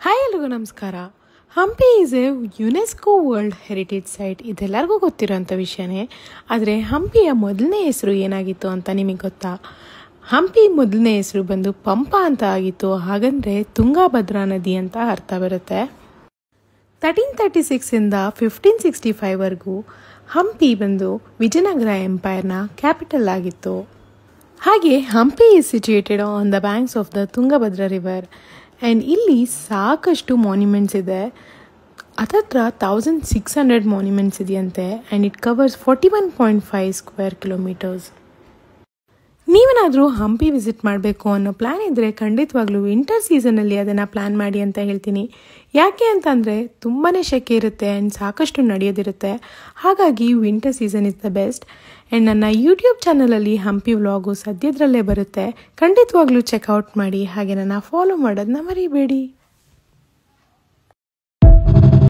Hi ಎಲ್ರಿಗೂ ನಮಸ್ಕಾರ. Hampi is a UNESCO world heritage site. ಇದೆಲ್ಲರಿಗೂ ಗೊತ್ತಿರೋಂಥ ವಿಷಯನೇ. ಆದರೆ ಹಂಪಿಯ ಮೊದಲನೇ ಹೆಸರು ಏನಾಗಿತ್ತು ಅಂತ ನಿಮಗೆ ಗೊತ್ತಾ? ಹಂಪಿ ಮೊದಲನೇ ಹೆಸರು ಬಂದು ಪಂಪ ಅಂತ ಆಗಿತ್ತು. ಹಾಗಂದರೆ ತುಂಗಾಭದ್ರಾ ನದಿ ಅಂತ ಅರ್ಥ ಬರುತ್ತೆ. 1336ಇಂದ 1565ವರೆಗೂ ಹಂಪಿ ಬಂದು ವಿಜಯನಗರ ಎಂಪೈರ್ನ ಕ್ಯಾಪಿಟಲ್ ಆಗಿತ್ತು. ಹಾಗೆ Hampi is situated on the banks of the Tungabhadra river. And ಇಲ್ಲಿ ಸಾಕಷ್ಟು ಮಾನ್ಯುಮೆಂಟ್ಸ್ ಇದೆ. ಹತ್ತತ್ರ 1600 ಮಾನ್ಯುಮೆಂಟ್ಸ್ ಇದೆಯಂತೆ. And it covers 41.5 square kilometres. ನೀವೇನಾದರೂ ಹಂಪಿ ವಿಸಿಟ್ ಮಾಡಬೇಕು ಅನ್ನೋ ಪ್ಲ್ಯಾನ್ ಇದ್ದರೆ ಖಂಡಿತವಾಗ್ಲೂ ವಿಂಟರ್ ಸೀಸನಲ್ಲಿ ಅದನ್ನು ಪ್ಲ್ಯಾನ್ ಮಾಡಿ ಅಂತ ಹೇಳ್ತೀನಿ. ಯಾಕೆ ಅಂತಂದರೆ ತುಂಬಾ ಸೆಕೆ ಇರುತ್ತೆ ಆ್ಯಂಡ್ ಸಾಕಷ್ಟು ನಡೆಯೋದಿರುತ್ತೆ. ಹಾಗಾಗಿ winter season is the best. And ನನ್ನ ಯೂಟ್ಯೂಬ್ ಚಾನಲಲ್ಲಿ ಹಂಪಿ ವ್ಲಾಗು ಸದ್ಯದರಲ್ಲೇ ಬರುತ್ತೆ. ಖಂಡಿತವಾಗ್ಲೂ ಚೆಕ್ಔಟ್ ಮಾಡಿ. ಹಾಗೆ ನನ್ನ ಫಾಲೋ ಮಾಡೋದನ್ನ ಮರಿಬೇಡಿ.